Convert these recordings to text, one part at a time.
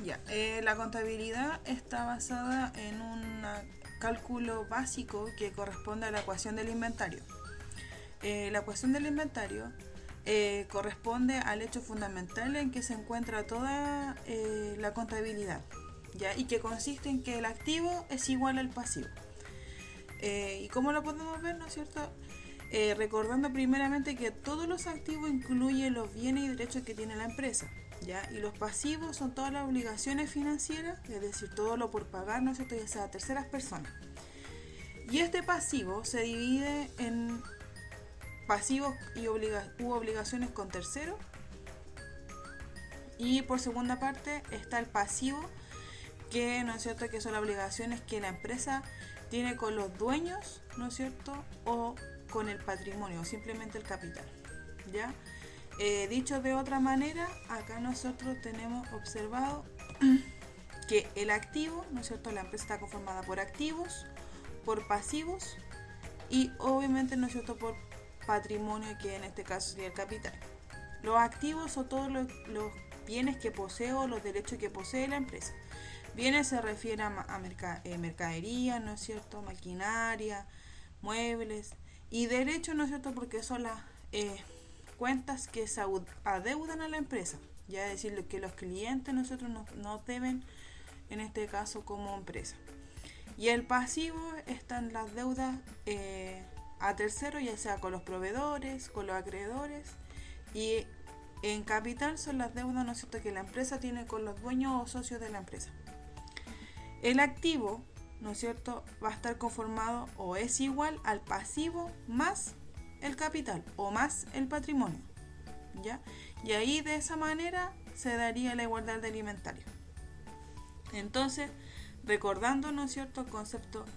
Ya, la contabilidad está basada en un cálculo básico que corresponde a la ecuación del inventario. La ecuación del inventario corresponde al hecho fundamental en que se encuentra toda la contabilidad, ¿ya? Y que consiste en que el activo es igual al pasivo. ¿Y cómo lo podemos ver, no es cierto? Recordando primeramente que todos los activos incluyen los bienes y derechos que tiene la empresa, ¿ya? Y los pasivos son todas las obligaciones financieras, es decir, todo lo por pagar, ¿no es cierto?, ya sea a terceras personas. Y este pasivo se divide en pasivos y obligaciones con terceros. Y por segunda parte está el pasivo, que no es cierto, que son las obligaciones que la empresa tiene con los dueños, ¿no es cierto?, o con el patrimonio, o simplemente el capital, ¿ya? Dicho de otra manera, acá nosotros tenemos observado que el activo, ¿no es cierto?, la empresa está conformada por activos, por pasivos y obviamente, ¿no es cierto?, por patrimonio, que en este caso sería el capital. Los activos son todos los bienes que posee o los derechos que posee la empresa. Bienes se refiere a mercadería, ¿no es cierto?, maquinaria, muebles, y derechos, ¿no es cierto?, porque son las cuentas que se adeudan a la empresa, ya es decir, que los clientes nosotros nos deben, en este caso, como empresa. Y el pasivo están las deudas a terceros, ya sea con los proveedores, con los acreedores, y en capital son las deudas, ¿no es cierto?, que la empresa tiene con los dueños o socios de la empresa. El activo, ¿no es cierto?, va a estar conformado o es igual al pasivo más el capital o más el patrimonio, ¿ya? Y ahí de esa manera se daría la igualdad del inventario. Entonces, recordando, ¿no es cierto?, conceptos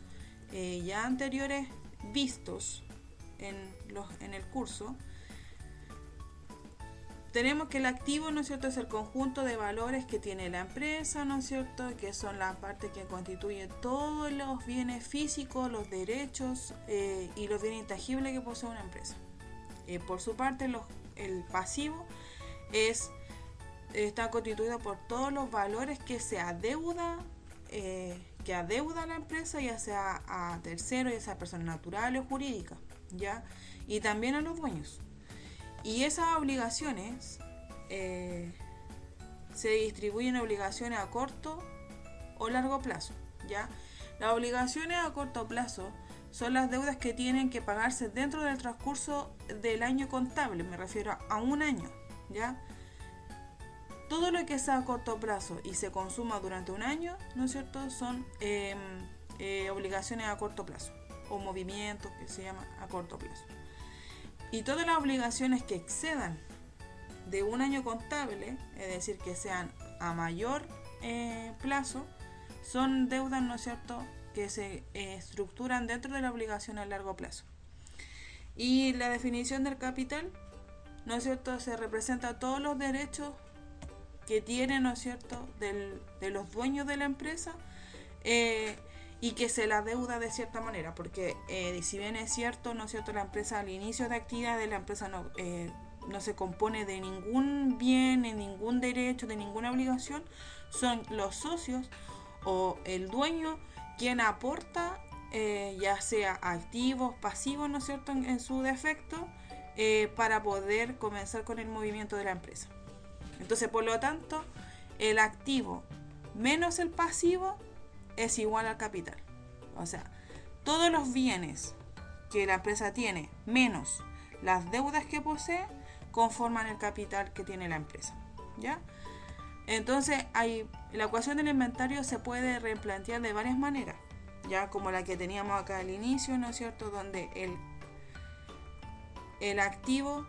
ya anteriores vistos en el curso, tenemos que el activo, ¿no es cierto?, es el conjunto de valores que tiene la empresa, ¿no es cierto?, que son las partes que constituyen todos los bienes físicos, los derechos y los bienes intangibles que posee una empresa. Por su parte, el pasivo está constituido por todos los valores que se adeuda la empresa, ya sea a terceros, ya sea a personas naturales o jurídicas, ¿ya? Y también a los dueños. Y esas obligaciones se distribuyen en obligaciones a corto o largo plazo, ¿ya? Las obligaciones a corto plazo son las deudas que tienen que pagarse dentro del transcurso del año contable, me refiero a un año, ¿ya? Todo lo que sea a corto plazo y se consuma durante un año, ¿no es cierto?, son obligaciones a corto plazo, o movimientos que se llaman a corto plazo. Y todas las obligaciones que excedan de un año contable, es decir, que sean a mayor plazo, son deudas, ¿no es cierto?, que se estructuran dentro de la obligación a largo plazo. Y la definición del capital, ¿no es cierto?, se representa todos los derechos que tienen, ¿no es cierto?, de los dueños de la empresa, y que se la deuda de cierta manera, porque si bien es cierto, ¿no es cierto?, la empresa al inicio de actividad de la empresa no se compone de ningún bien, de ningún derecho, de ninguna obligación, son los socios o el dueño quien aporta, ya sea activos, pasivos, ¿no es cierto?, en su defecto, para poder comenzar con el movimiento de la empresa. Entonces, por lo tanto, el activo menos el pasivo es igual al capital. O sea, todos los bienes que la empresa tiene menos las deudas que posee conforman el capital que tiene la empresa, ¿ya? Entonces, la ecuación del inventario se puede replantear de varias maneras, ya, como la que teníamos acá al inicio, ¿no es cierto?, donde el activo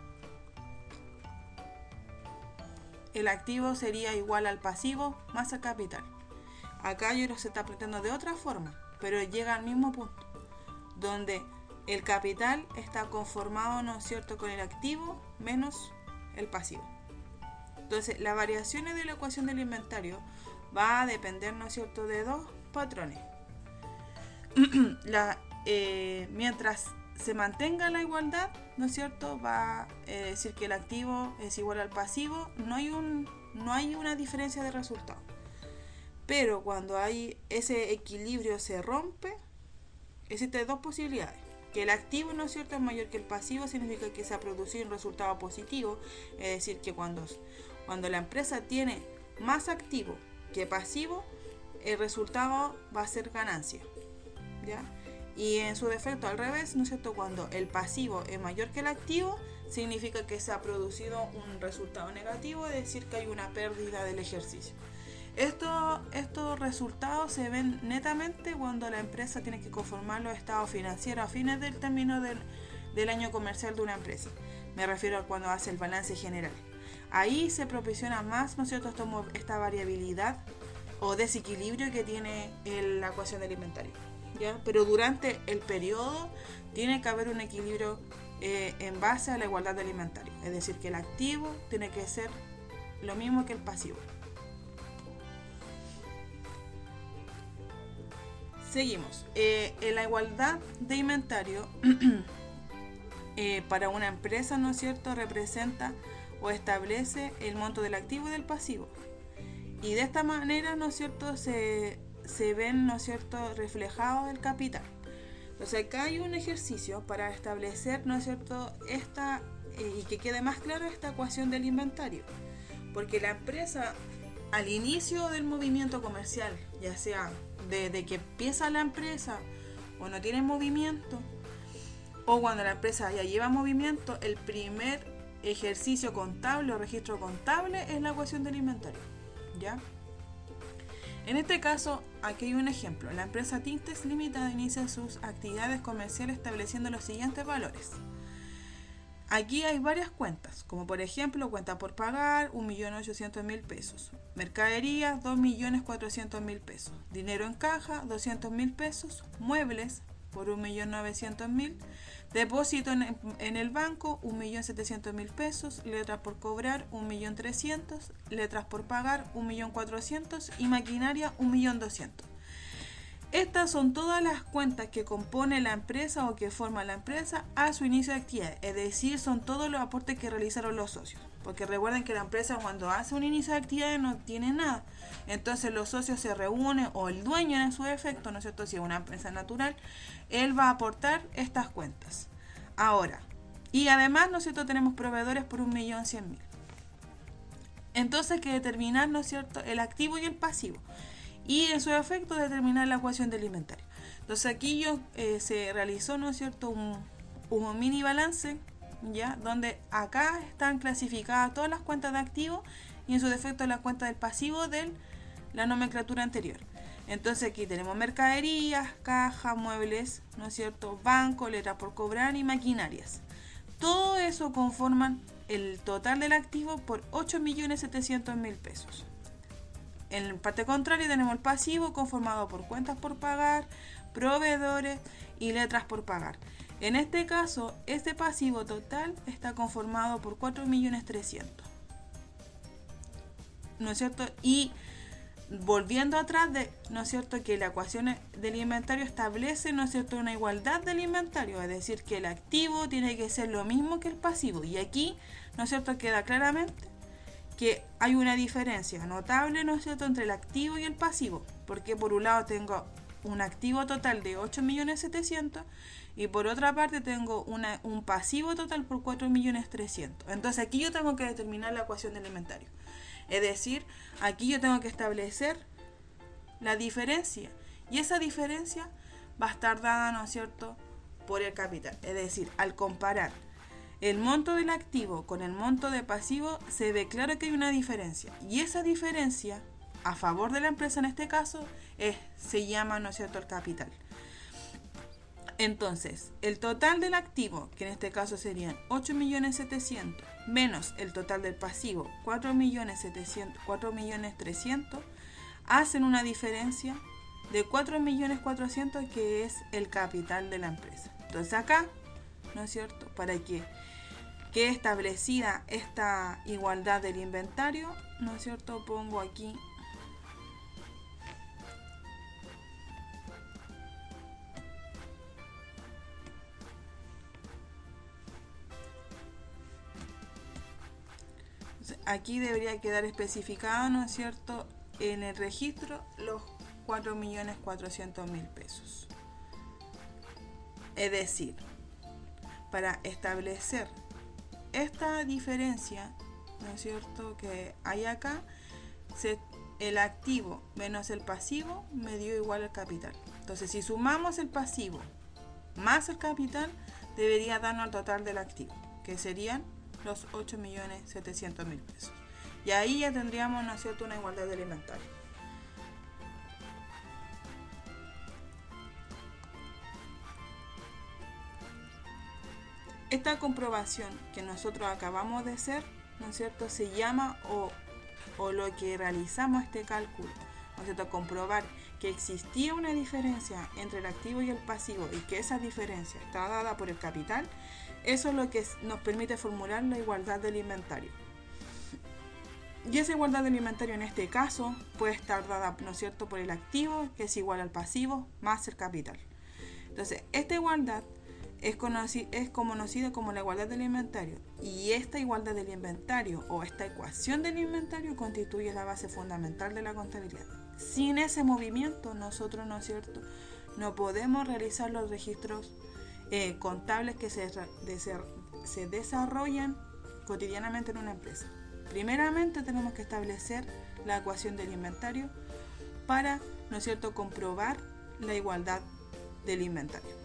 sería igual al pasivo más el capital. Acá yo lo se está planteando de otra forma, pero llega al mismo punto, donde el capital está conformado, ¿no es cierto?, con el activo menos el pasivo. Entonces, las variaciones de la ecuación del inventario va a depender, ¿no es cierto?, de dos patrones. Mientras se mantenga la igualdad, ¿no es cierto?, va a decir que el activo es igual al pasivo, no hay una diferencia de resultado. Pero cuando hay ese equilibrio se rompe, existen dos posibilidades. Que el activo, ¿no es cierto?, es mayor que el pasivo, significa que se ha producido un resultado positivo. Es decir, que cuando la empresa tiene más activo que pasivo, el resultado va a ser ganancia, ¿ya? Y en su defecto al revés, ¿no es cierto?, cuando el pasivo es mayor que el activo, significa que se ha producido un resultado negativo, es decir, que hay una pérdida del ejercicio. Estos resultados se ven netamente cuando la empresa tiene que conformar los estados financieros a fines del término del año comercial de una empresa. Me refiero a cuando hace el balance general. Ahí se proporciona más, ¿no es cierto?, esta variabilidad o desequilibrio que tiene la ecuación del inventario, ¿ya? Pero durante el periodo tiene que haber un equilibrio en base a la igualdad del inventario. Es decir, que el activo tiene que ser lo mismo que el pasivo. Seguimos. En la igualdad de inventario para una empresa, ¿no es cierto?, representa o establece el monto del activo y del pasivo. Y de esta manera, ¿no es cierto?, se ven, ¿no es cierto?, reflejado el capital. Entonces acá hay un ejercicio para establecer, ¿no es cierto?, y que quede más claro esta ecuación del inventario. Porque la empresa, al inicio del movimiento comercial, ya sea desde que empieza la empresa o no tiene movimiento, o cuando la empresa ya lleva movimiento, el primer ejercicio contable o registro contable es la ecuación del inventario, ¿ya? En este caso, aquí hay un ejemplo. La empresa Tintes Limitada inicia sus actividades comerciales estableciendo los siguientes valores. Aquí hay varias cuentas, como por ejemplo cuenta por pagar 1.800.000 pesos, mercadería 2.400.000 pesos, dinero en caja 200.000 pesos, muebles por 1.900.000, depósito en el banco 1.700.000 pesos, letras por cobrar 1.300.000, letras por pagar 1.400.000 y maquinaria 1.200.000. Estas son todas las cuentas que compone la empresa o que forma la empresa a su inicio de actividad, es decir, son todos los aportes que realizaron los socios. Porque recuerden que la empresa cuando hace un inicio de actividad no tiene nada. Entonces los socios se reúnen o el dueño en su defecto, ¿no es cierto? Si es una empresa natural, él va a aportar estas cuentas. Ahora, y además, ¿no es cierto?, tenemos proveedores por 1.100.000. Entonces hay que determinar, ¿no es cierto?, el activo y el pasivo. Y en su efecto determinar la ecuación del inventario. Entonces aquí se realizó, ¿no es cierto?, un mini balance, ¿ya?, donde acá están clasificadas todas las cuentas de activo y en su defecto la cuenta del pasivo de la nomenclatura anterior. Entonces aquí tenemos mercaderías, caja, muebles, ¿no es cierto?, banco, letras por cobrar y maquinarias. Todo eso conforman el total del activo por 8.700.000 pesos. En parte contraria tenemos el pasivo conformado por cuentas por pagar, proveedores y letras por pagar. En este caso, este pasivo total está conformado por 4.300.000. ¿No es cierto? Y volviendo atrás, ¿no es cierto?, que la ecuación del inventario establece, ¿no es cierto?, una igualdad del inventario, es decir, que el activo tiene que ser lo mismo que el pasivo. Y aquí, ¿no es cierto?, queda claramente que hay una diferencia notable, ¿no es cierto?, entre el activo y el pasivo, porque por un lado tengo un activo total de 8.700.000 y por otra parte tengo un pasivo total por 4.300.000. Entonces aquí yo tengo que determinar la ecuación del inventario, es decir, aquí yo tengo que establecer la diferencia y esa diferencia va a estar dada, ¿no es cierto?, por el capital. Es decir, al comparar el monto del activo con el monto de pasivo se ve claro que hay una diferencia y esa diferencia a favor de la empresa en este caso se llama, ¿no es cierto?, el capital. Entonces, el total del activo, que en este caso serían 8.700.000 menos el total del pasivo 4.300.000, hacen una diferencia de 4.400.000 que es el capital de la empresa. Entonces acá, ¿no es cierto?, para que quede establecida esta igualdad del inventario, ¿no es cierto?, pongo aquí aquí debería quedar especificado, ¿no es cierto?, en el registro los 4.400.000 pesos. Es decir, para establecer esta diferencia, ¿no es cierto?, que hay acá, el activo menos el pasivo me dio igual al capital. Entonces, si sumamos el pasivo más el capital, debería darnos el total del activo, que serían los 8.700.000 pesos. Y ahí ya tendríamos, ¿no es cierto?, una igualdad del inventario. Esta comprobación que nosotros acabamos de hacer, ¿no es cierto?, se llama o lo que realizamos este cálculo, ¿no es cierto?, comprobar que existía una diferencia entre el activo y el pasivo y que esa diferencia está dada por el capital. Eso es lo que nos permite formular la igualdad del inventario. Y esa igualdad del inventario en este caso puede estar dada, ¿no es cierto?, por el activo, que es igual al pasivo, más el capital. Entonces, esta igualdad es conocida como la igualdad del inventario, y esta igualdad del inventario o esta ecuación del inventario constituye la base fundamental de la contabilidad. Sin ese movimiento nosotros, ¿no es cierto?, no podemos realizar los registros contables que se desarrollan cotidianamente en una empresa. Primeramente tenemos que establecer la ecuación del inventario para, ¿no es cierto?, comprobar la igualdad del inventario.